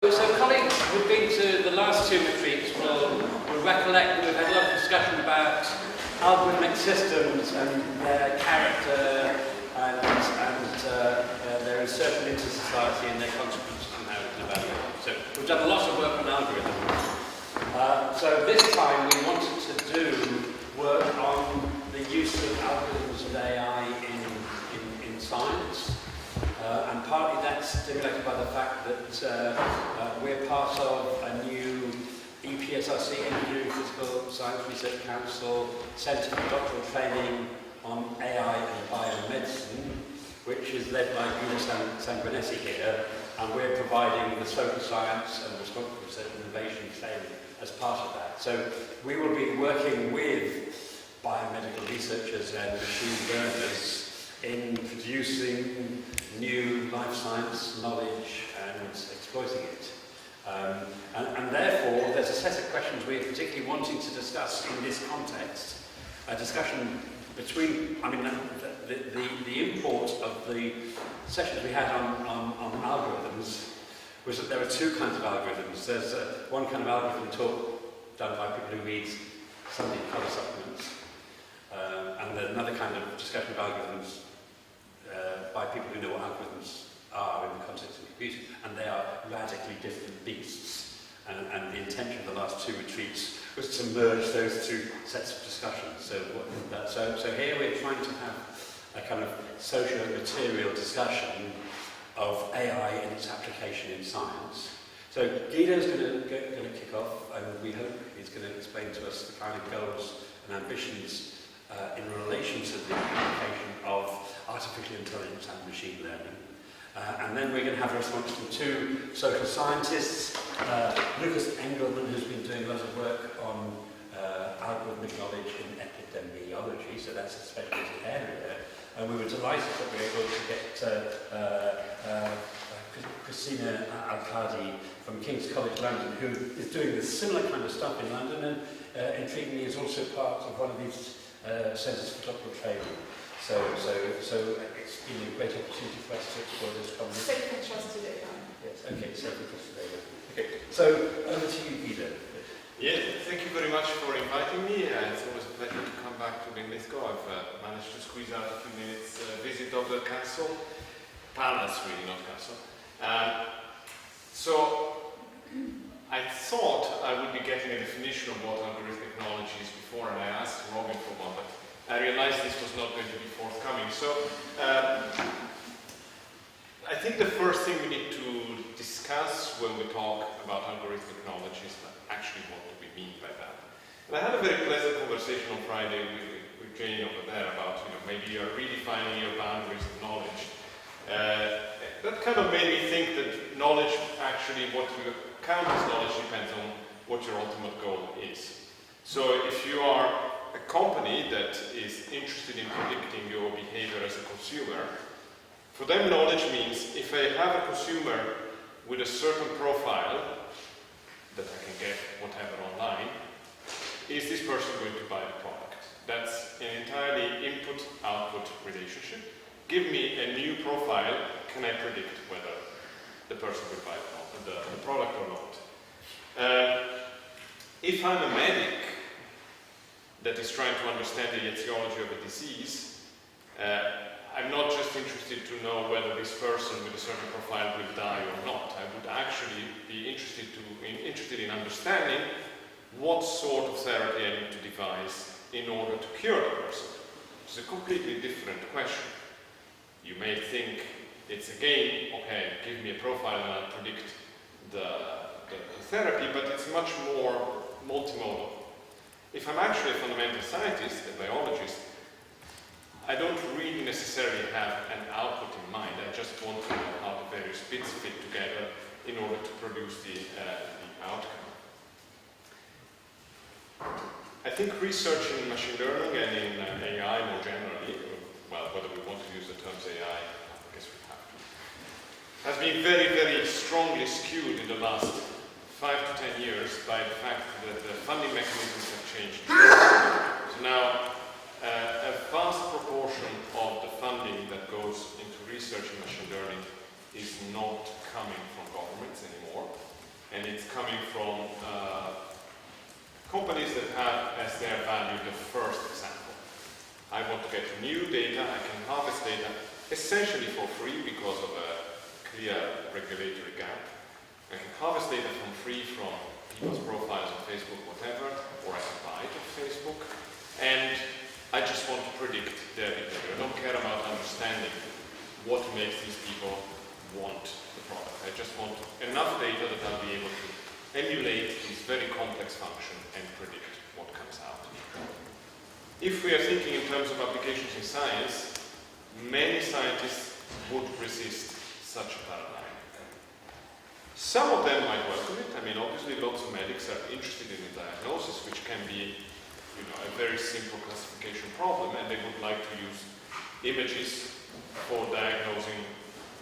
So colleagues who've been to the last two retreats will recollect that we've had a lot of discussion about algorithmic systems and their character and their insertion into society and their consequences and how it's developed. So we've done a lot of work on algorithms. So this time we wanted to do work on the use of algorithms and AI in science. And partly that's stimulated by the fact that we're part of a new EPSRC, Engineering Physical Science Research Council Centre for Doctoral Training on AI and Biomedicine, which is led by Sanguinetti here, and we're providing the social science and responsible research and innovation training as part of that. So we will be working with biomedical researchers and machine learners in producing new life science knowledge and exploiting it. And therefore, there's a set of questions we're particularly wanting to discuss in this context. A discussion between, the import of the sessions we had on algorithms was that there are two kinds of algorithms. There's one kind of algorithm talk done by people who read Sunday colour supplements, and there's another kind of discussion of algorithms by people who know what algorithms are in the context of computing, and they are radically different beasts. And the intention of the last two retreats was to merge those two sets of discussions. So here we're trying to have a kind of socio-material discussion of AI and its application in science. So Guido's going to kick off, and we hope he's going to explain to us the kind of goals and ambitions in relation to the application of artificial intelligence and machine learning. And then we're going to have a response from two social scientists, Lucas Engelmann, who's been doing a lot of work on algorithmic knowledge in epidemiology, so that's a specialist area. And we were delighted that we were able to get Christina Aicardi from King's College London, who is doing this similar kind of stuff in London, and intriguingly is also part of one of these centres for doctoral training. So it's been a great opportunity for us to explore this conversation. Safe and trusted AI. Yes, okay, safe and trusted AI. Okay, so over to you, Guido. Yes, thank you very much for inviting me. It's always a pleasure to come back to Linlithgow. I've managed to squeeze out a few minutes visit of the castle. Palace, really, not castle. So I thought I would be getting a definition of what algorithmic knowledge is before, and I asked Robin for one, but I realized this was not going to be forthcoming. So I think the first thing we need to discuss when we talk about algorithmic knowledge is actually what do we mean by that. And I had a very pleasant conversation on Friday with Jane over there about, maybe you're redefining your boundaries of knowledge. That kind of made me think that knowledge, actually what you count as knowledge depends on what your ultimate goal is. So if you are a company that is interested in predicting your behavior as a consumer, for them knowledge means if I have a consumer with a certain profile that I can get whatever online, is this person going to buy the product? That's an entirely input-output relationship. Give me a new profile, can I predict whether the person will buy the product or not? If I'm a medic that is trying to understand the etiology of a disease, I'm not just interested to know whether this person with a certain profile will die or not. I would actually be interested in understanding what sort of therapy I need to devise in order to cure the person. It's a completely different question. You may think it's a game, okay, give me a profile and I'll predict the therapy, but it's much more multimodal. If I'm actually a fundamental scientist, a biologist, I don't really necessarily have an output in mind. I just want to know how the various bits fit together in order to produce the outcome. I think research in machine learning and in AI more generally, well, whether we want to use the terms AI, I guess we have to, has been very, very strongly skewed in the last 5 to 10 years by the fact that the funding mechanisms have changed. So now, a vast proportion of the funding that goes into research in machine learning is not coming from governments anymore. and it's coming from companies that have as their value the first example. I want to get new data, I can harvest data essentially for free because of a clear regulatory gap. I can harvest data from free from people's profiles on Facebook, whatever, or I can buy it on Facebook. And I just want to predict their behavior. I don't care about understanding what makes these people want the product. I just want enough data that I'll be able to emulate this very complex function and predict what comes out. If we are thinking in terms of applications in science, many scientists would resist such a paradigm. Some of them might welcome it. I mean, obviously lots of medics are interested in the diagnosis, which can be, you know, a very simple classification problem, and they would like to use images for diagnosing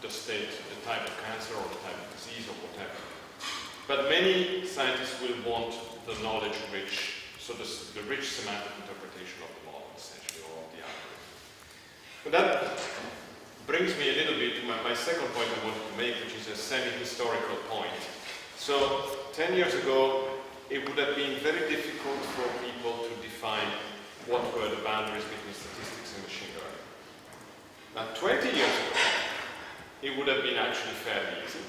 the state, the type of cancer or the type of disease or whatever. But many scientists will want the knowledge-rich, so the rich semantic interpretation of the model, essentially, or of the algorithm. But that brings me a little bit to my second point I wanted to make, which is a semi-historical point. So, 10 years ago, it would have been very difficult for people to define what were the boundaries between statistics and machine learning. Now, 20 years ago, it would have been actually fairly easy.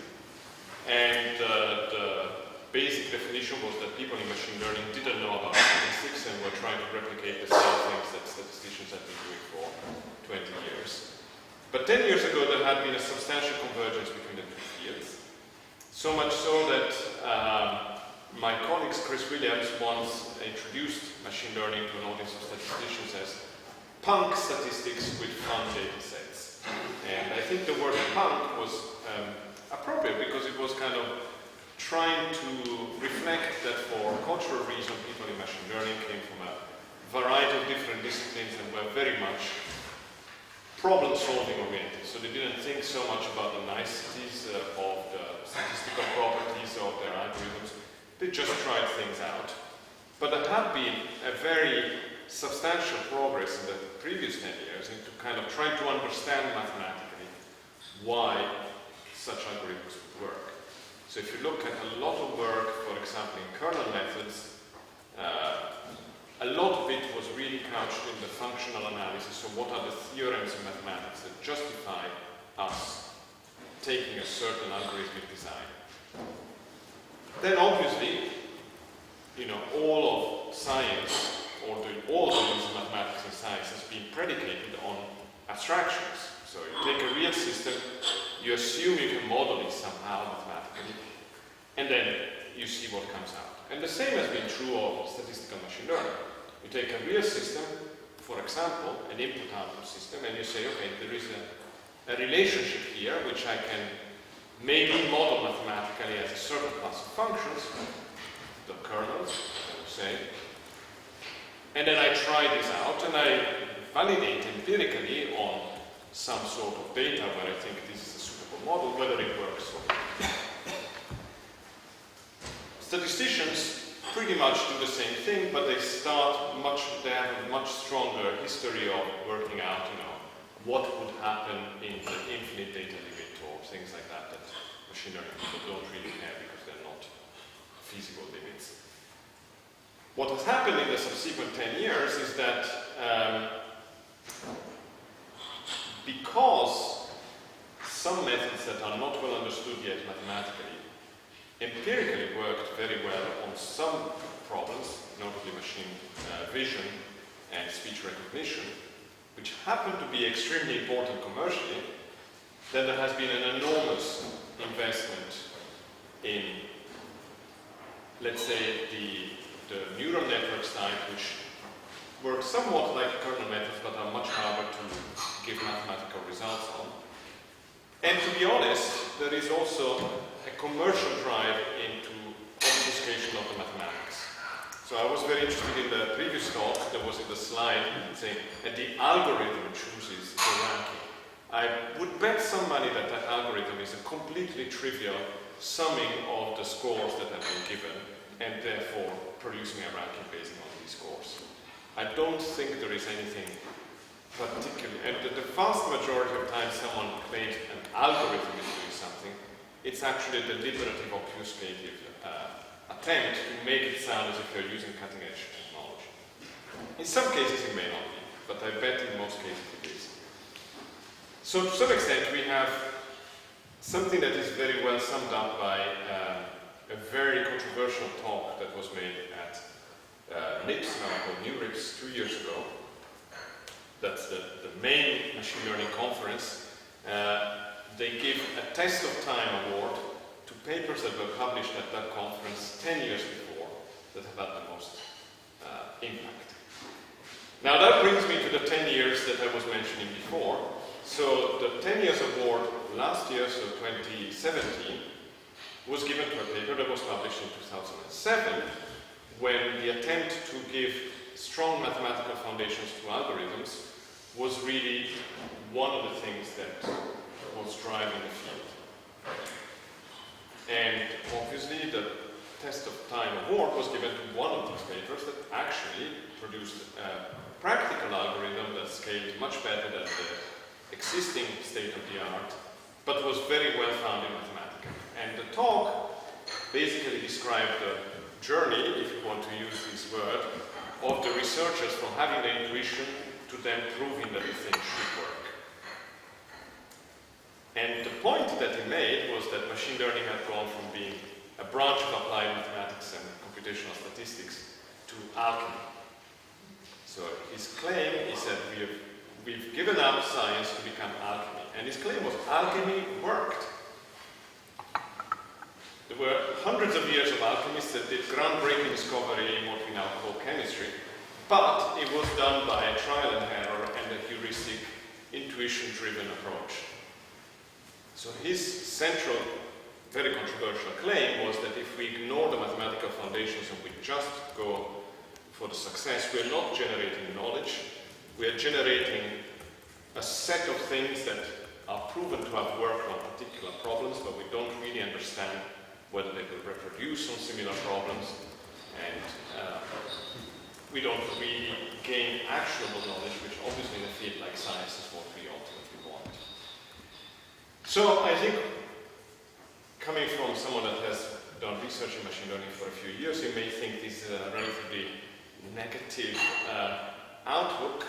And the basic definition was that people in machine learning didn't know about statistics and were trying to replicate the same things that statisticians had been doing for 20 years. But 10 years ago, there had been a substantial convergence between the two fields. So much so that my colleague Chris Williams once introduced machine learning to an audience of statisticians as punk statistics with fun data sets. And I think the word punk was appropriate because it was kind of trying to reflect that for cultural reasons, people in machine learning came from a variety of different disciplines and were very much problem-solving oriented. So they didn't think so much about the niceties of the statistical properties of their algorithms. They just tried things out. But there had been a very substantial progress in the previous 10 years into kind of trying to understand mathematically why such algorithms would work. So if you look at a lot of work, for example, in kernel methods, a lot of it was really couched in the functional analysis of what are the theorems in mathematics that justify us taking a certain algorithmic design. Then obviously, you know, all of science, or all the use of mathematics in science has been predicated on abstractions. So you take a real system, you assume you can model it somehow mathematically, and then you see what comes out. And the same has been true of statistical machine learning. You take a real system, for example, an input-output system, and you say, okay, there is a relationship here which I can maybe model mathematically as a certain class of functions, the kernels, I would say, and then I try this out and I validate empirically on some sort of data where I think this is a suitable model, whether it works or not. Statisticians pretty much do the same thing, but they have a much stronger history of working out, you know, what would happen in the infinite data limit or things like that that machine learning people don't really care because they're not feasible limits. What has happened in the subsequent 10 years is that because some methods that are not well understood yet mathematically empirically worked very well on some problems, notably machine vision and speech recognition, which happen to be extremely important commercially, then there has been an enormous investment in, let's say, the neural network side, which work somewhat like kernel methods but are much harder to give mathematical results on. And to be honest, there is also a commercial drive into obfuscation of the mathematics. So I was very interested in the previous talk, there was in the slide saying, and the algorithm chooses the ranking. I would bet some money that that algorithm is a completely trivial summing of the scores that have been given, and therefore producing a ranking based on these scores. I don't think there is anything particular, and the vast majority of times someone claims an algorithm is doing something, It's actually a deliberative, obfuscative attempt to make it sound as if you're using cutting-edge technology. In some cases it may not be, but I bet in most cases it is. So to some extent we have something that is very well summed up by a very controversial talk that was made at NIPS, now called New RIPS, 2 years ago. That's the main machine learning conference. They give a test of time award to papers that were published at that conference 10 years before that have had the most impact. Now that brings me to the 10 years that I was mentioning before. So the 10 years award last year, so 2017, was given to a paper that was published in 2007 when the attempt to give strong mathematical foundations to algorithms was really one of the things that was driving the field. And obviously the test of time award was given to one of these papers that actually produced a practical algorithm that scaled much better than the existing state-of-the-art, but was very well found in mathematics. And the talk basically described the journey, if you want to use this word, of the researchers from having the intuition to then proving that the thing should work. And the point that he made was that machine learning had gone from being a branch of applied mathematics and computational statistics to alchemy. So his claim is that we've given up science to become alchemy. And his claim was alchemy worked. There were hundreds of years of alchemists that did groundbreaking discovery in what we now call chemistry, but it was done by trial and error and a heuristic, intuition-driven approach. So his central, very controversial claim was that if we ignore the mathematical foundations and we just go for the success, we're not generating knowledge, we're generating a set of things that are proven to have worked on particular problems, but we don't really understand whether they will reproduce on similar problems, and we don't really gain actionable knowledge, which obviously in a field like science is what we ultimately want. So I think, coming from someone that has done research in machine learning for a few years, you may think this is a relatively negative outlook.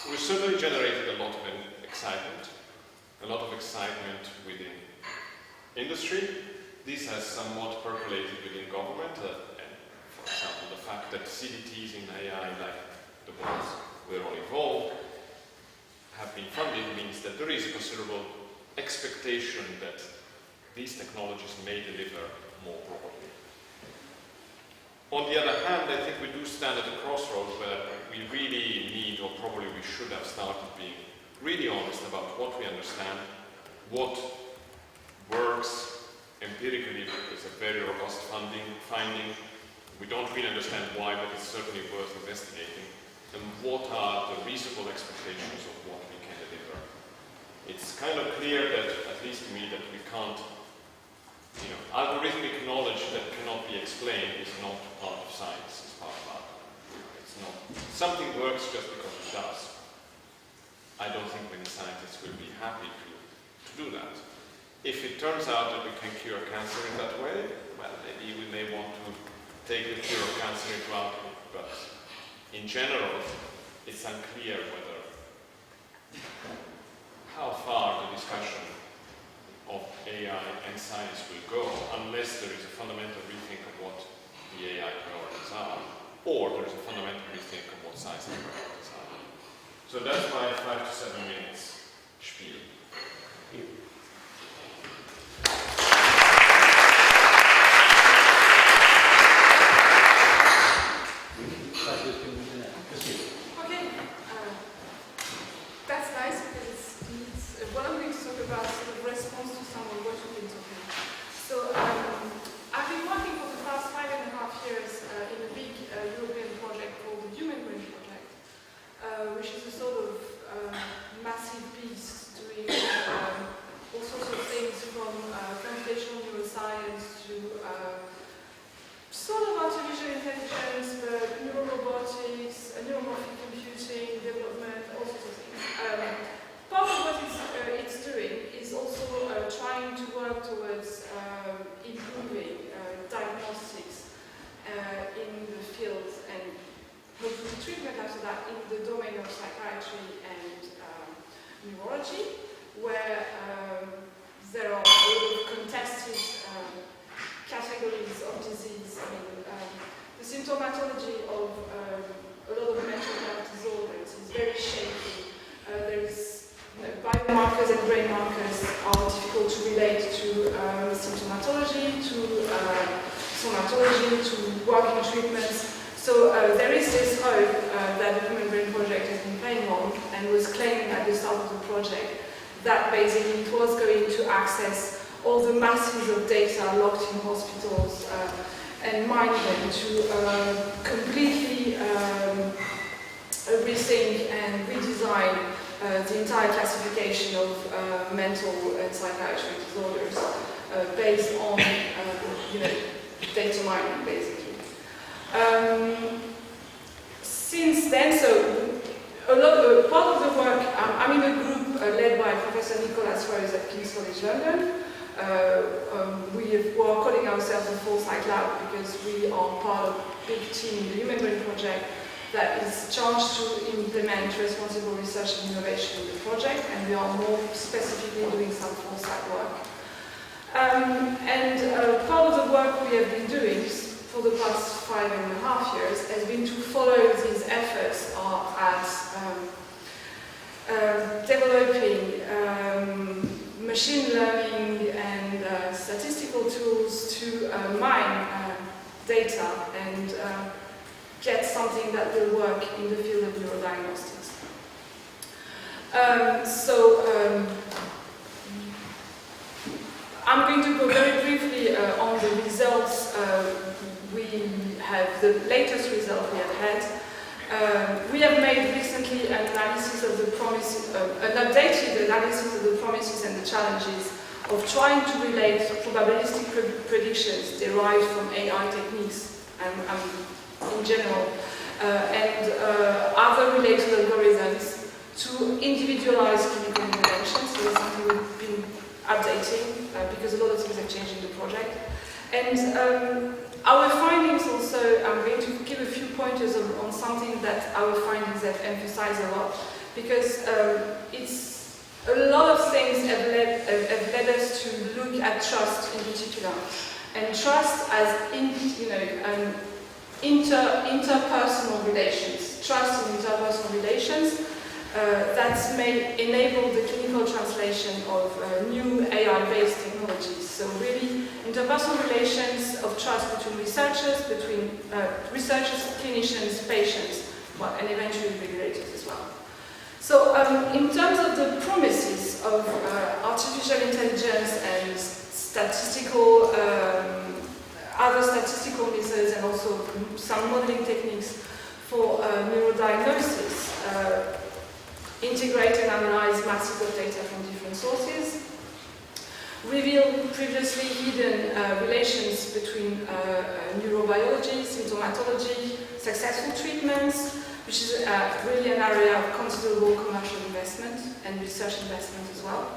We certainly generated a lot of excitement within industry. This has somewhat percolated within government, and for example, the fact that CDTs in AI, like the ones we're all involved, have been funded means that there is a considerable expectation that these technologies may deliver more broadly. On the other hand, I think we do stand at a crossroads where we really need, or probably we should have started being really honest about what we understand, what works empirically is a very robust finding. We don't really understand why, but it's certainly worth investigating. And what are the reasonable expectations of what we can deliver? It's kind of clear that, at least to me, that we can't, algorithmic knowledge that cannot be explained is not part of science, it's part of algorithm. It's not, something works just because it does. I don't think many scientists will be happy to do that. If it turns out that we can cure cancer in that way, well, maybe we may want to take the cure of cancer into alchemy, but in general, it's unclear how far the discussion of AI and science will go unless there is a fundamental rethink of what the AI priorities are, or there is a fundamental rethink of what science priorities are. So that's my 5 to 7 minutes spiel. That's nice because it's what I'm going to talk about sort of response to some of what you've been talking about. So I've been working for the past 5.5 years in a big European project called the Human Brain Project, which is a sort of massive beast doing all sorts of things from computational neuroscience to sort of artificial intelligence, but neurorobotics, neuromorphic computing, development, all sorts of things. Part of what it's doing is also neurobiology, where there are a lot of contested categories of disease. I mean, the symptomatology of a lot of mental health disorders is very shaky. There is biomarkers and brain markers are difficult to relate to symptomatology, to somatology, to working treatments. So there is this hope that the Human Brain Project has been playing on and was claiming at the start of the project that basically it was going to access all the masses of data locked in hospitals and mine them to completely rethink and redesign the entire classification of mental and psychiatric disorders based on data mining, basically. Since then, so part of the work, I'm in a group led by Professor Nicholas Rose at King's College London. We are calling ourselves the Foresight Lab because we are part of a big team in the Human Brain Project that is charged to implement responsible research and innovation in the project, and we are more specifically doing some foresight work. Part of the work we have been doing for the past 5.5 years has been to follow these efforts at developing machine learning and statistical tools to mine data and get something that will work in the field of neurodiagnostics. I'm going to go very briefly on the results. The latest result we have had. We have made recently an analysis of the promises, an updated analysis of the promises and the challenges of trying to relate probabilistic predictions derived from AI techniques in general and other related algorithms to individualized clinical interventions. So that's something we've been updating because a lot of things have changed in the project. And our findings also, I'm going to give a few pointers on something that our findings have emphasized a lot, because it's a lot of things have led us to look at trust in particular, and trust as interpersonal relations, trust in interpersonal relations that may enable the clinical translation of new AI-based technologies. So really, interpersonal relations of trust between researchers, clinicians, patients, and eventually regulators as well. So in terms of the promises of artificial intelligence and statistical, other statistical methods and also some modeling techniques for neurodiagnosis, integrate and analyze masses of data from different sources, reveal previously hidden relations between neurobiology, symptomatology, successful treatments, which is really an area of considerable commercial investment and research investment as well.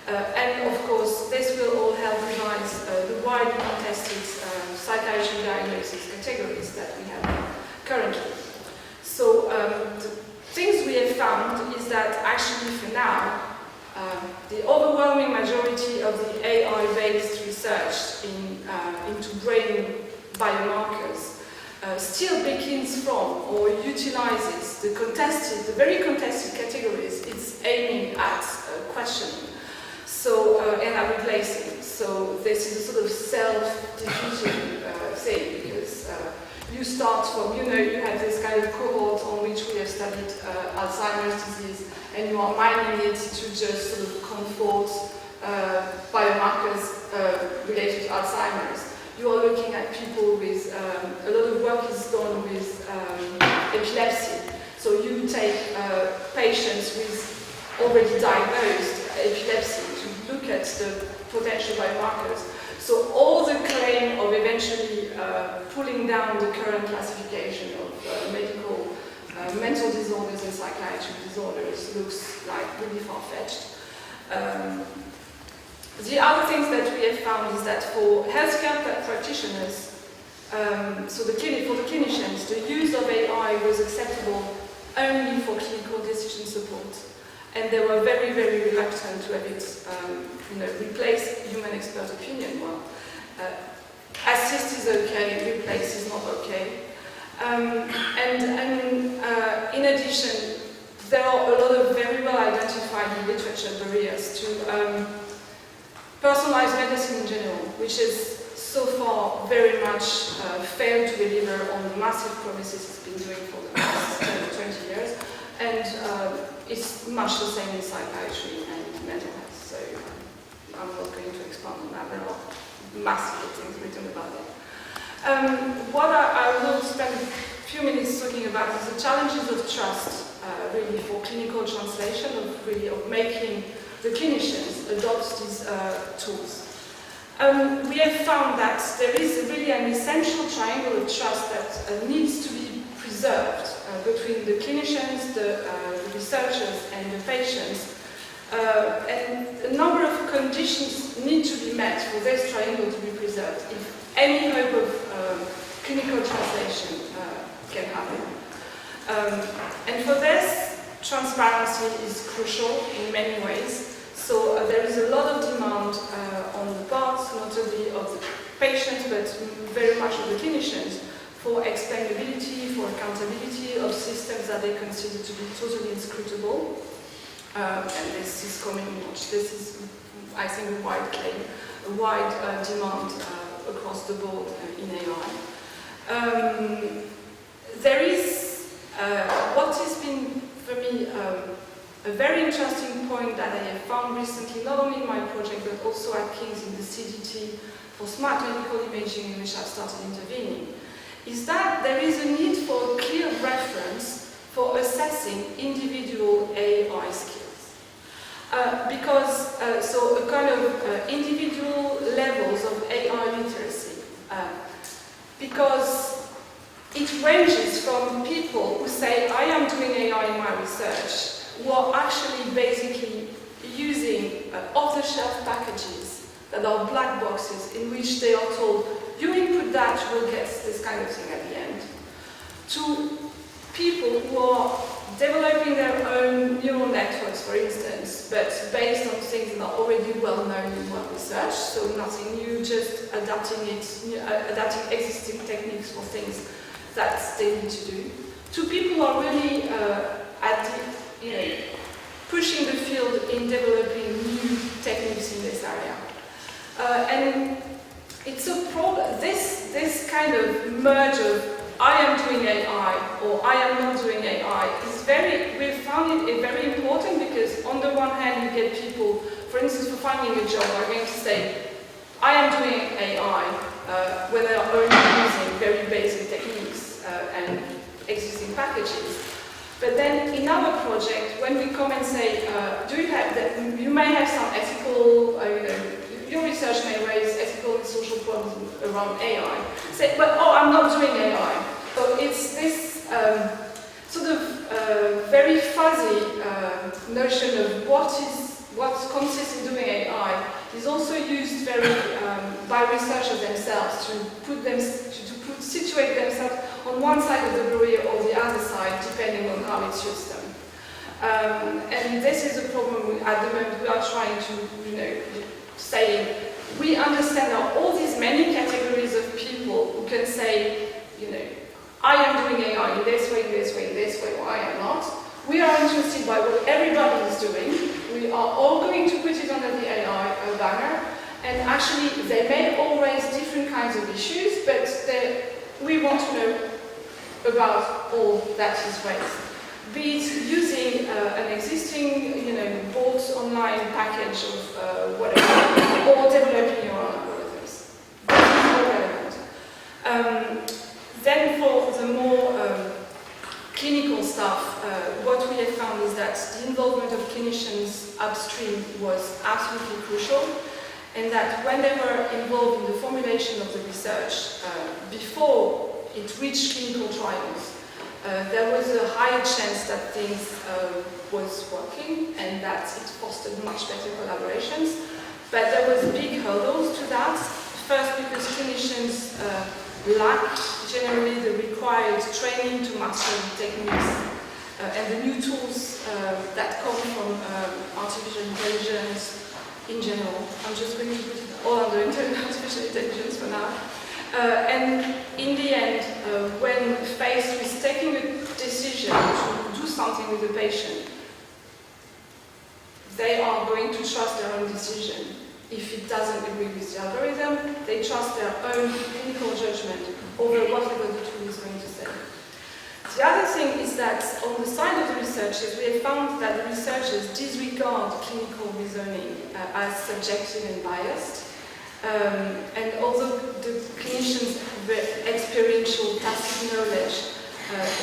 And of course, this will all help revise the widely contested psychiatric diagnosis categories that we have currently. So the things we have found is that actually for now, the overwhelming majority of the AI-based research into brain biomarkers still begins from or utilizes the very contested categories it's aiming at questioning. So, and are replacing. So this is a sort of self-defeating thing, because you start from, you have this kind of cohort on which we have studied Alzheimer's disease, and you are mining it to just sort of comfort biomarkers related to Alzheimer's. You are looking at people with, a lot of work is done with epilepsy. So you take patients with already diagnosed epilepsy to look at the potential biomarkers. So all the claim of eventually pulling down the current classification of mental disorders and psychiatric disorders looks like really far-fetched. The other things that we have found is that for healthcare practitioners, for the clinicians, the use of AI was acceptable only for clinical decision support. and they were very, very reluctant to have it replace human expert opinion. Well, assist is okay, replace is not okay. In addition, there are a lot of very well identified literature barriers to personalized medicine in general, which is so far very much failed to deliver on the massive promises it's been doing for the past 20 years. And it's much the same in psychiatry and mental health, so I'm not going to expand on that. There are massive things written about it. What I will spend a few minutes talking about is the challenges of trust, really, for clinical translation, of making the clinicians adopt these tools. We have found that there is really an essential triangle of trust that needs to be preserved between the clinicians, the researchers, and the patients. And a number of conditions need to be met for this triangle to be preserved if any hope of clinical translation can happen. And for this, transparency is crucial in many ways. So there is a lot of demand on the part, not only of the patients, but very much of the clinicians, for explainability, for accountability of systems that they consider to be totally inscrutable. And this is coming much. This is, I think, a wide claim, a wide demand across the board in AI. There is what has been, for me, a very interesting point that I have found recently, not only in my project, but also at King's in the CDT for smart medical imaging, in which I've started intervening, is that there is a need for a clear reference for assessing individual AI skills. So a kind of individual levels of AI literacy. Because it ranges from people who say, I am doing AI in my research, who are actually basically using off-the-shelf packages that are black boxes in which they are told, you input that, you will get this kind of thing at the end, to people who are developing their own neural networks, for instance, but based on things that are already well known and well researched, so nothing new, just adapting existing techniques for things that they need to do, to people who are really pushing the field in developing new techniques in this area. And it's a problem, this kind of merge of I am doing AI or I am not doing AI is we've found it very important, because on the one hand you get people, for instance, for finding a job, are going to say, I am doing AI when they are only using very basic techniques and existing packages. But then in our project, when we come and say, you may have some ethical, your research may raise ethical and social problems around AI. Say, but I'm not doing AI. So it's this sort of very fuzzy notion of what consists in doing AI is also used very by researchers themselves to situate themselves on one side of the barrier or the other side, depending on how it suits them. And this is a problem at the moment. We are trying to, saying, we understand there are all these many categories of people who can say, I am doing AI in this way, in this way, in this way, or I am not. We are interested by what everybody is doing. We are all going to put it under the AI banner. And actually, they may all raise different kinds of issues, but we want to know about all that is raised. Be it using an existing, bought online package of whatever, or developing your own algorithms. This is more relevant. Then for the more clinical stuff, what we have found is that the involvement of clinicians upstream was absolutely crucial, and that when they were involved in the formulation of the research, before it reached clinical trials, there was a higher chance that things was working and that it fostered much better collaborations. But there was big hurdles to that. First, because clinicians lacked generally the required training to master the techniques and the new tools that come from artificial intelligence in general. I'm just going to put it all under artificial intelligence for now. And in the end, when faced with taking a decision to do something with the patient, they are going to trust their own decision. If it doesn't agree with the algorithm, they trust their own clinical judgment over whatever the tool is going to say. The other thing is that on the side of the researchers, we have found that the researchers disregard clinical reasoning as subjective and biased. And although the clinician's experiential tacit knowledge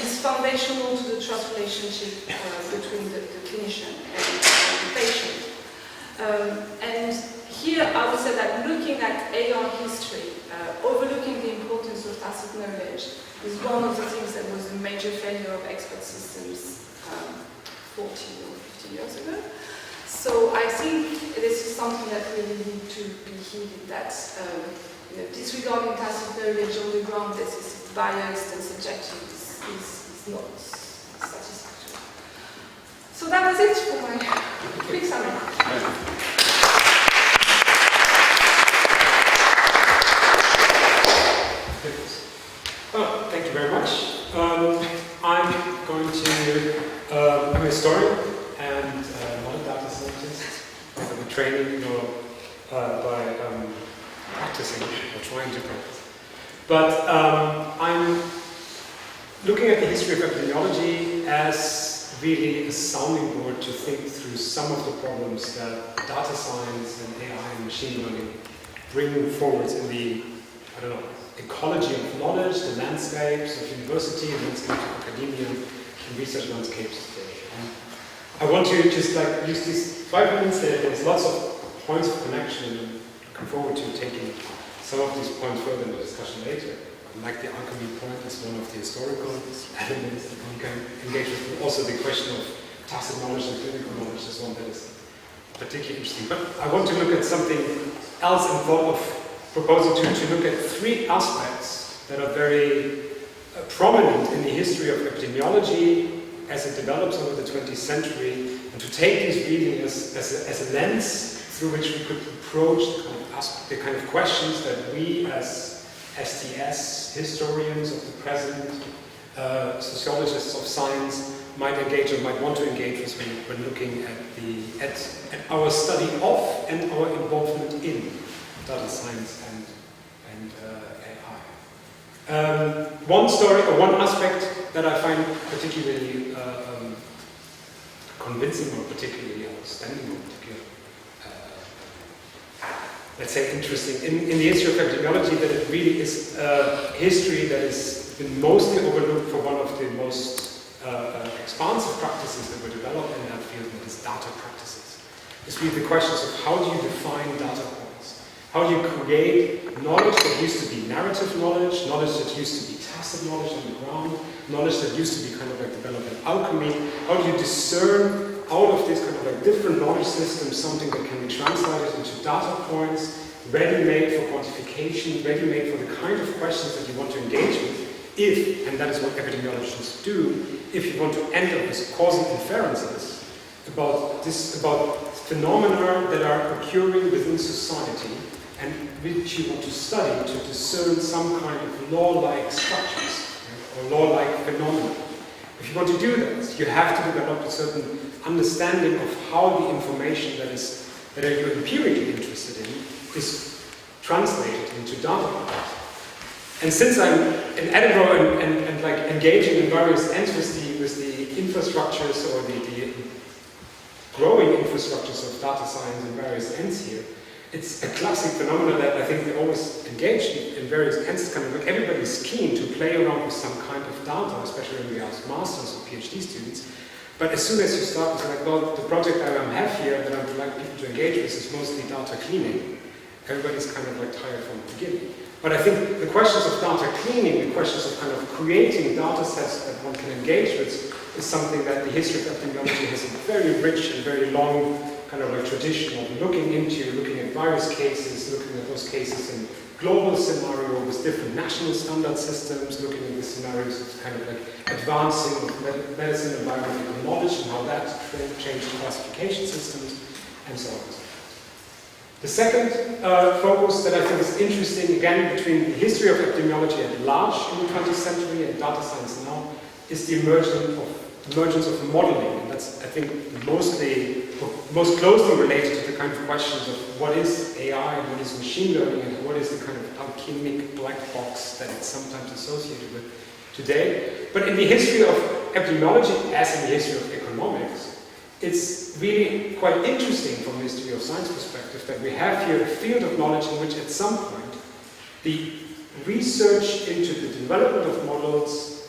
is foundational to the trust relationship between the clinician and the patient. And here I would say that looking at AR history, overlooking the importance of tacit knowledge is one of the things that was a major failure of expert systems 40 or 50 years ago. So I think this is something that really need to be heeded, that disregarding tacit knowledge on the ground that is biased and subjective is not satisfactory. So that was it for my quick summary. Oh, thank you very much. I'm going to, I'm a historian and not a data scientist. I have a training by practicing or trying to practice. But I'm looking at the history of epidemiology as really a sounding board to think through some of the problems that data science and AI and machine learning bring forward in the, I don't know, ecology of knowledge, the landscapes of university, the landscapes of academia, and research landscapes today. And I want to just use these 5 minutes. There's lots of points of connection, and I'm looking forward to taking some of these points further in the discussion later. Like the alchemy point is one of the historical elements that one can engage with, but also the question of tacit knowledge and clinical knowledge is one that is particularly interesting. But I want to look at something else and thought of proposing to look at 3 aspects that are very prominent in the history of epidemiology as it develops over the 20th century, and to take these really as a lens through which we could approach the kind of questions that we as STS, historians of the present, sociologists of science, might engage or might want to engage with when looking at our study of and our involvement in data science and AI. One story or one aspect that I find particularly convincing or particularly outstanding or particularly let's say interesting in the history of epidemiology, that it really is history that has been mostly overlooked for one of the most expansive practices that were developed in that field, and that is data practices. It's really the questions of how do you define data points? How do you create knowledge that used to be narrative knowledge, knowledge that used to be tacit knowledge on the ground, knowledge that used to be kind of like developed in alchemy? How do you discern out of these kind of like different knowledge systems something that can be translated into data points, ready-made for quantification, ready-made for the kind of questions that you want to engage with, if, and that is what epidemiologists do, if you want to end up with causal inferences about phenomena that are occurring within society and which you want to study to discern some kind of law-like structures, right, or law-like phenomena. If you want to do that, you have to develop a certain understanding of how the information that you're empirically interested in is translated into data points. And since I'm in Edinburgh and like engaging in various ends with the infrastructures or the growing infrastructures of data science in various ends here, it's a classic phenomenon that I think we always engage in various ends. It's kind of like everybody's keen to play around with some kind of data, especially when we ask masters or PhD students. But as soon as you start with like, well, the project I have here that I would like people to engage with is mostly data cleaning, everybody's kind of like tired from the beginning. But I think the questions of data cleaning, the questions of kind of creating data sets that one can engage with is something that the history of epidemiology has a very rich and very long kind of like tradition of looking at various cases, looking at those cases in global scenario with different national standard systems, looking at the scenarios of kind of like advancing of medicine and biomedical knowledge and how that changed classification systems, and so on. The second focus that I think is interesting, again, between the history of epidemiology at large in the 20th century and data science now, is the emergence of modeling. And that's, I think, most closely related to the kind of questions of what is AI, what is machine learning, and what is the kind of alchemic black box that it's sometimes associated with today. But in the history of epidemiology, as in the history of economics, it's really quite interesting from the history of science perspective that we have here a field of knowledge in which at some point the research into the development of models,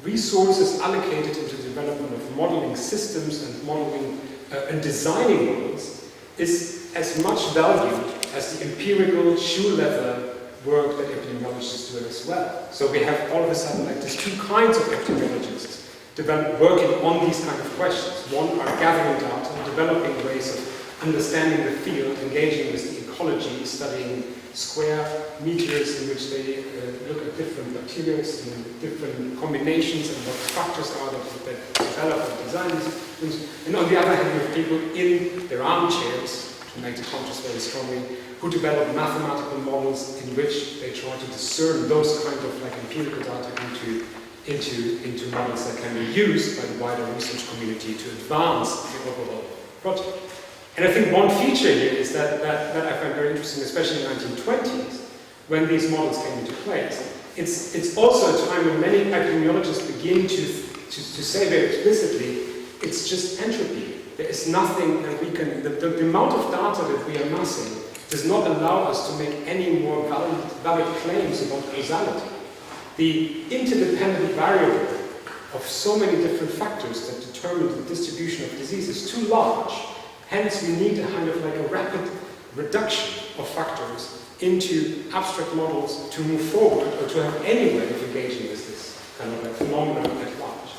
resources allocated into the development of modeling systems and modeling and designing models is as much valued as the empirical shoe-leather work that epidemiologists do as well. So we have all of a sudden like these two kinds of epidemiologists working on these kind of questions. One are gathering data, developing ways of understanding the field, engaging with the ecology, studying square meters in which they look at different materials and different combinations and what factors are that develop and design these things. And on the other hand, you have people in their armchairs, to make the contrast very strongly, who develop mathematical models in which they try to discern those kind of like empirical data into models that can be used by the wider research community to advance the overall project. And I think one feature here is that I find very interesting, especially in the 1920s, when these models came into place. It's also a time when many epidemiologists begin to say very explicitly, it's just entropy. There is nothing that we can, the amount of data that we are amassing does not allow us to make any more valid claims about causality. The interdependent variable of so many different factors that determine the distribution of disease is too large. Hence, we need a kind of like a rapid reduction of factors into abstract models to move forward or to have any way of engaging with this kind of like phenomenon at large.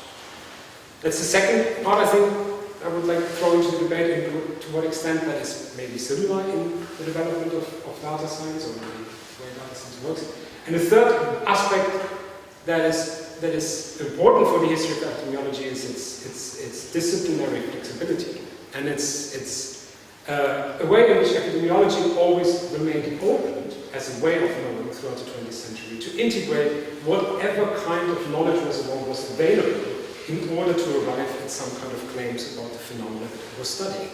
That's the second part, I think, I would like to throw into the debate, and to what extent that is maybe similar in the development of data science or the way data science works. And the third aspect that is important for the history of epidemiology is its disciplinary flexibility. And it's a way in which epidemiology always remained open as a way of knowing throughout the 20th century to integrate whatever kind of knowledge reservoir was available in order to arrive at some kind of claims about the phenomena that it was studying.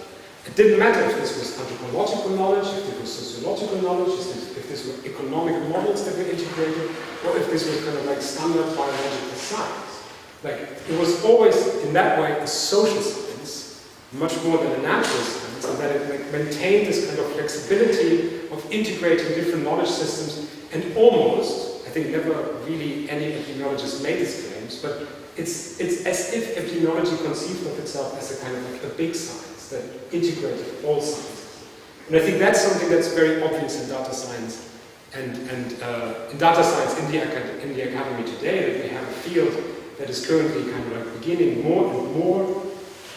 It didn't matter if this was anthropological knowledge, if it was sociological knowledge, if this were economic models that were integrated, or if this was kind of like standard biological science. Like, it was always, in that way, a social science, much more than a natural science, and that it like, maintained this kind of flexibility of integrating different knowledge systems, and almost, I think never really any epidemiologist made these claims, but it's as if epidemiology conceived of itself as a kind of like a big science that integrated all sciences. And I think that's something that's very obvious in data science and in data science in the academy today, that we have a field that is currently kind of like beginning more and more.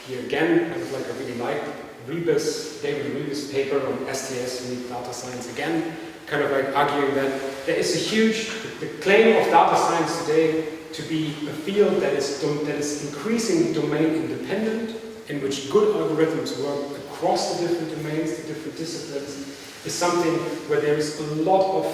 Here again, kind of like I really like David Rebus' paper on STS, unique data science, again, kind of like arguing that there is a huge, the claim of data science today to be a field that is increasingly domain independent, in which good algorithms work across the different domains, the different disciplines, is something where there is a lot of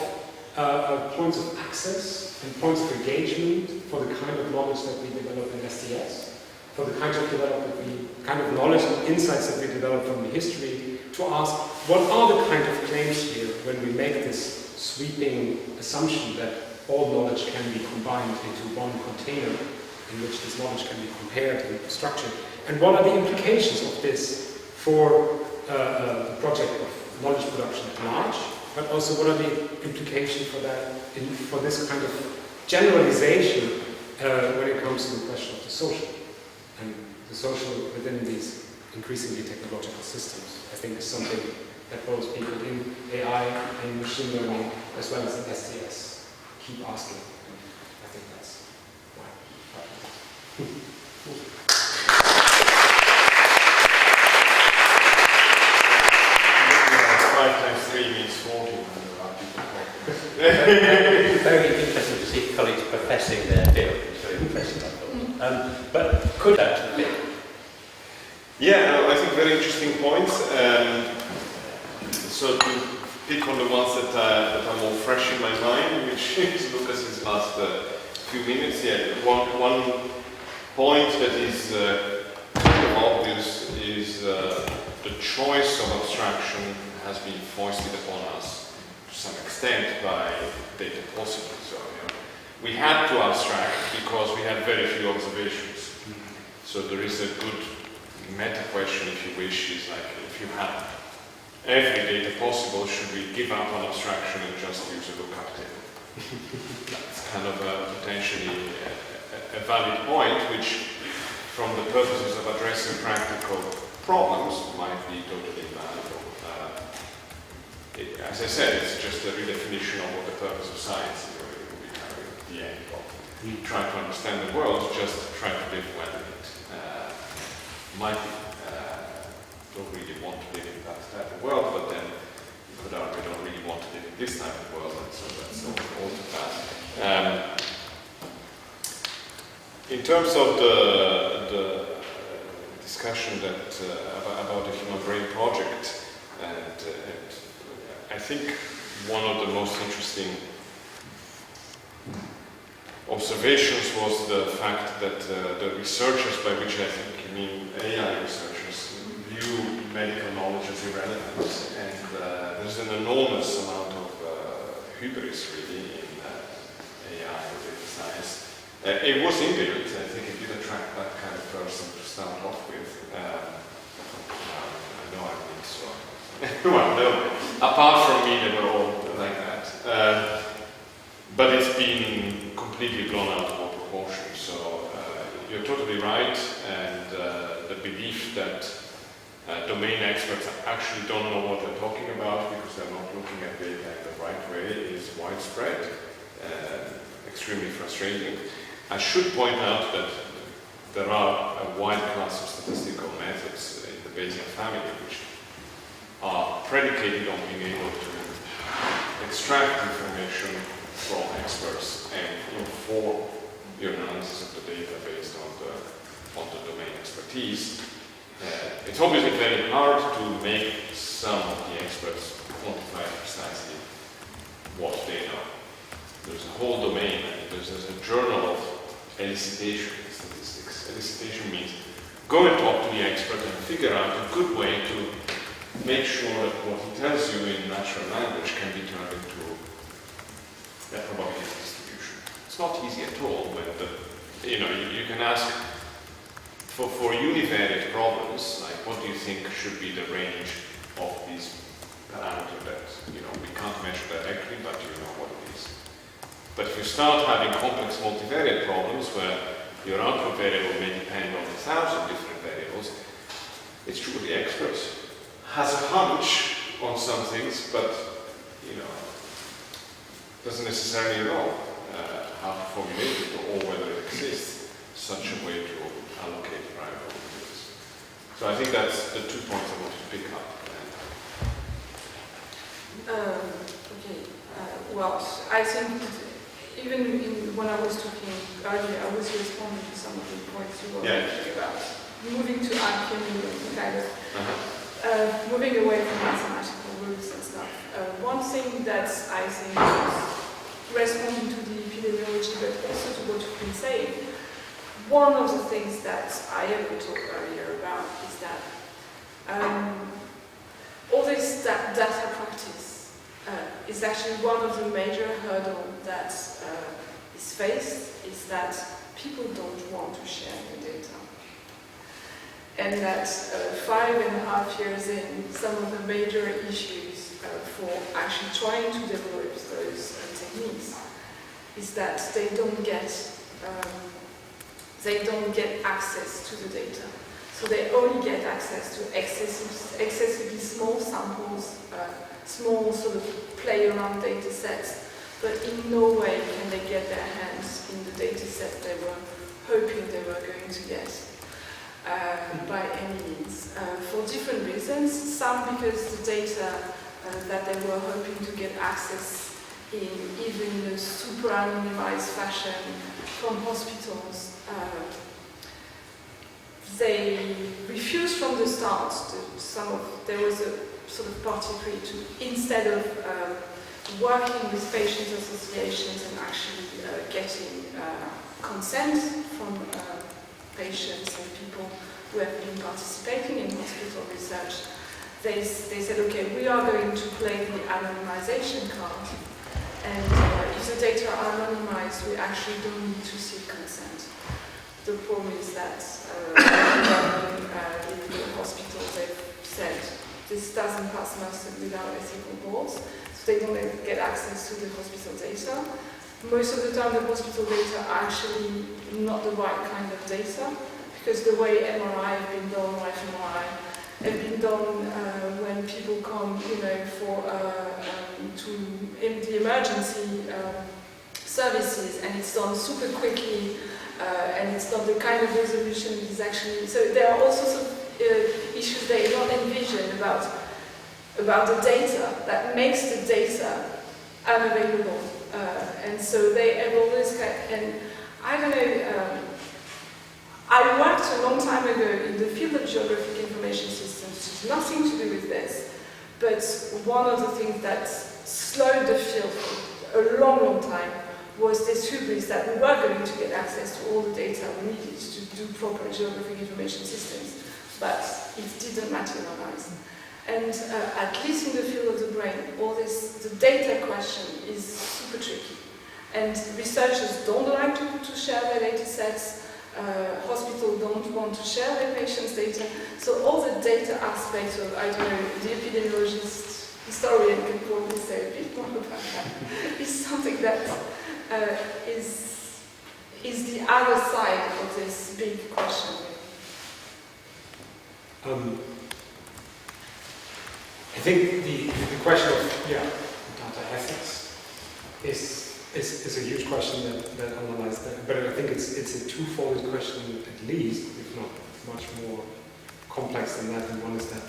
points of access and points of engagement for the kind of knowledge that we develop in STS, for the kind of knowledge and insights that we develop from the history, to ask what are the kind of claims here when we make this sweeping assumption that all knowledge can be combined into one container in which this knowledge can be compared and structured. And what are the implications of this for the project of knowledge production at large, but also what are the implications for that, for this kind of generalization when it comes to the question of the social. And the social within these increasingly technological systems, I think, is something that both people in AI and machine learning, as well as in STS, keep asking. And I think that's why. 5 times 3 means 40 when there are people talking. Very interesting to see colleagues professing their field. It's very impressive, I thought. But could that be? Yeah, I think very interesting points. So to pick on the ones that are more fresh in my mind, which is Lucas's last few minutes. Yeah, one point that is kind of obvious is the choice of abstraction has been foisted upon us to some extent by data possible. So we had to abstract because we had very few observations. So there is a good meta question, if you wish, is like, if you have every data possible, should we give up on abstraction and just use a lookup table? That's kind of potentially a valid point, which from the purposes of addressing practical problems might be totally invaluable. As I said, it's just a redefinition of what the purpose of science is. It will be kind of the end of. We try to understand the world, just try to live well in it. Might be, don't really want to live in that type of world, but then you could argue we don't really want to live in this type of world, and so that's all to that. In terms of the discussion that about the Human Brain Project, and I think one of the most interesting observations was the fact that the researchers, by which I think you mean AI researchers, view medical knowledge as irrelevant, and there's an enormous amount of hubris really in AI or data science. It was inbuilt. I think it did attract that kind of person to start off with. I know I mean so. Well, no, apart from me, they were all like that. But it's been completely blown out of all proportion. So you're totally right, and the belief that domain experts actually don't know what they're talking about because they're not looking at data in the right way is widespread, extremely frustrating. I should point out that there are a wide class of statistical methods in the Bayesian family which are predicated on being able to extract information from experts and inform your analysis of the data based on the domain expertise. It's obviously very hard to make some of the experts quantify precisely what they know. There's a whole domain, and there's a journal of elicitation in statistics. Elicitation means go and talk to the expert and figure out a good way to make sure that what he tells you in natural language can be turned into a probability distribution. It's not easy at all when you can ask for univariate problems, like what do you think should be the range of these parameters that, we can't measure directly, but you know what it is. But if you start having complex multivariate problems where your output variable may depend on 1,000 different variables, it's true the expert has a hunch on some things, but doesn't necessarily know how to formulate it or whether it exists such a way to allocate probabilities. So I think that's the 2 points I want to pick up. Okay. Well, I think even when I was talking earlier, I was responding to some of the points you were making about moving to alchemy and kind of moving away from mathematical rules and stuff. One thing that I think is responding to the epidemiology, but also to what you've been saying, one of the things that I have talked earlier about is that all this data practice is actually one of the major hurdles that is faced, is that people don't want to share their data. And that 5.5 years in, some of the major issues for actually trying to develop those techniques is that they don't get access to the data. So they only get access to excessively small samples, small sort of play around data sets, but in no way can they get their hands in the data set they were hoping they were going to get. By any means, for different reasons. Some because the data that they were hoping to get access even in a super anonymized fashion from hospitals. They refused from the start. There was a sort of party to, instead of working with patient associations and actually getting consent from patients and people who have been participating in hospital research, they said, okay, we are going to play the anonymization card, and if the data are anonymized, we actually don't need to seek consent. The problem is that in the hospital they've said this doesn't pass muster without ethical boards, so they don't get access to the hospital data. Most of the time the hospital data are actually not the right kind of data, because the way MRI have been done, or fMRI, have been done when people come, for to the emergency services, and it's done super quickly, and it's not the kind of resolution that is actually. So there are all sorts of issues they don't envision about the data that makes the data unavailable, and so they have always and I don't know. I worked a long time ago in the field of geographic information systems, which has nothing to do with this, but one of the things that slowed the field for a long, long time was this hubris that we were going to get access to all the data we needed to do proper geographic information systems, but it didn't materialize. And at least in the field of the brain, the data question is super tricky. And researchers don't like to share their data sets. Hospitals don't want to share their patients' data. So all the data aspects of, I don't know, the epidemiologist, historian can probably say a bit more about that, is something that is the other side of this big question. I think the question of data ethics is a huge question that underlies that, but I think it's a twofold question at least, if not much more complex than that. And one is that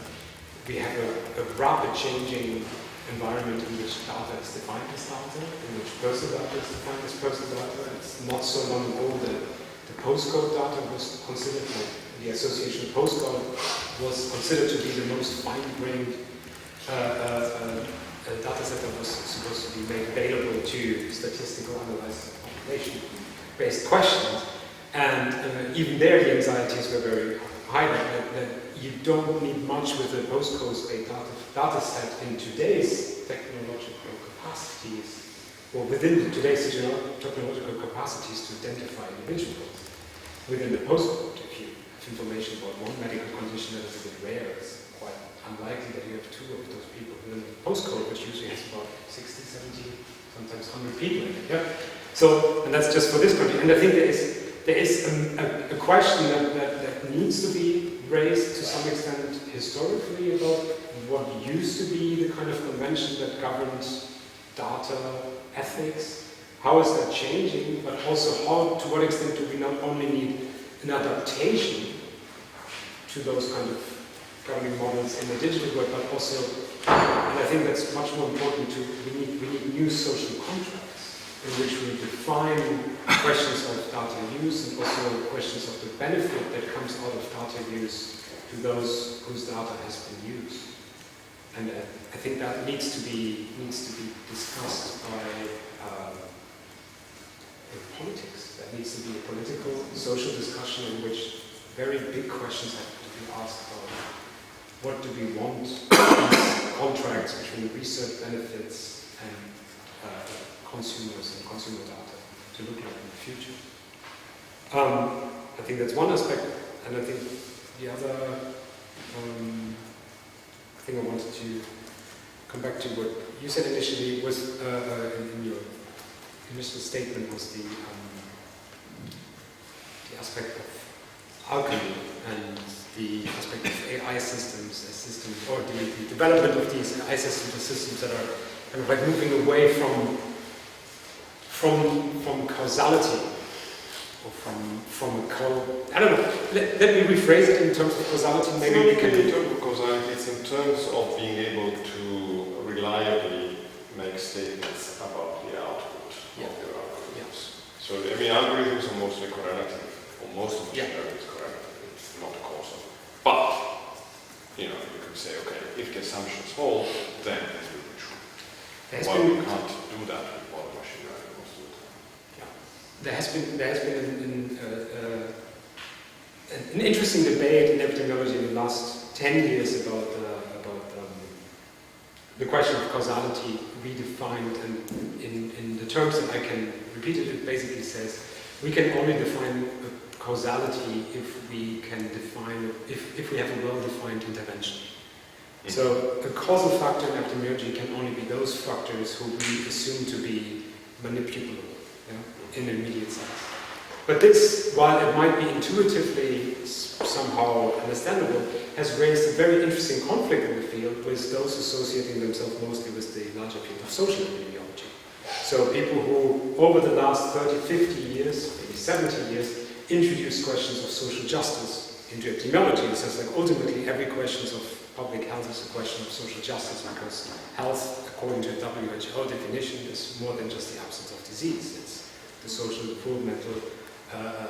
we have a rapid changing environment in which data is defined as data, in which personal data is defined as personal data. It's not so long ago that the postcode data was considered, like the association of postcode was considered to be the most fine-grained data set that was supposed to be made available to statistical analysis of population-based questions. And even there, the anxieties were very high, that you don't need much with a postcode-based data set in today's technological capacities, or within today's technological capacities to identify individuals. Within the postcode, if you have information about one medical condition that is a bit rare, it's quite unlikely that you have two of those people within the postcode, which usually has about 60, 70, sometimes 100 people in it. Yeah? So, and that's just for this country. And I think there is a question that needs to be raised to some extent historically about what used to be the kind of convention that governs data ethics. How is that changing? But also, to what extent do we not only need an adaptation to those kind of governing models in the digital world, but also, and I think that's much more important, we need new social contracts in which we define questions of data use and also questions of the benefit that comes out of data use to those whose data has been used. And I think that needs to be discussed by politics. That needs to be a political, social discussion in which very big questions have to be asked about. What do we want these contracts between research benefits and consumers and consumer data to look like in the future? I think that's one aspect, and I think the other thing I wanted to come back to what you said initially was in your initial statement was the aspect of Algorithmic and the aspect of AI systems, or the development of these AI systems that are kind of like moving away from causality, or from a I don't know. Let me rephrase it in terms of causality. Maybe we can. In terms of causality, it's in terms of being able to reliably make statements about So, I mean, algorithms are mostly correlative, or most of machine Yeah. learning is correlative, it's not causal. But, you know, you could say, okay, if the assumptions hold, then it will be true. There's Well, been- you can't do that with modern machine learning most of the time. There has been an interesting debate in epidemiology in the last 10 years about the question of causality redefined, and in the terms that I can repeat it, it basically says we can only define causality if we can define, if we have a well-defined intervention. So a causal factor in epidemiology can only be those factors who we assume to be manipulable, in the immediate sense. But this, while it might be intuitively somehow understandable, has raised a very interesting conflict in the field with those associating themselves mostly with the larger field of social epidemiology. So people who, over the last 30, 50 years, maybe 70 years, introduced questions of social justice into epidemiology. It says like ultimately every question of public health is a question of social justice, because health, according to the WHO definition, is more than just the absence of disease. It's the social, full, mental,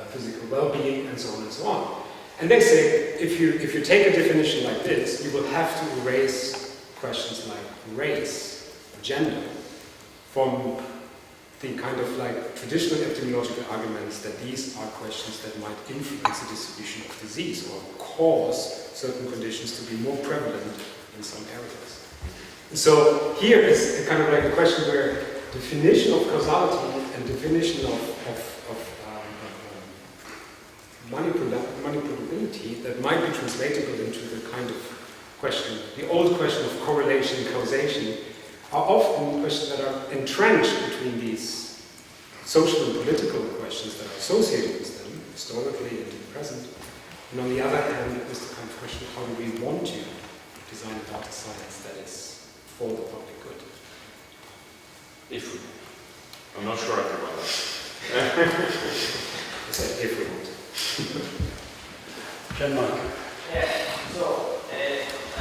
physical well-being, and so on and so on. And they say, if you take a definition like this, you will have to erase questions like race, gender, from the kind of like traditional epidemiological arguments that these are questions that might influence the distribution of disease or cause certain conditions to be more prevalent in some areas. So here is a kind of like a question where definition of causality and definition of manipulability that might be translatable into the kind of question, the old question of correlation and causation, are often questions that are entrenched between these social and political questions that are associated with them, historically and in the present. And on the other hand, is the kind of question, how do we want to design a data science that is for the public good? If we, I'm not sure I can about that. I said if we want to. John Mark. Yeah, so I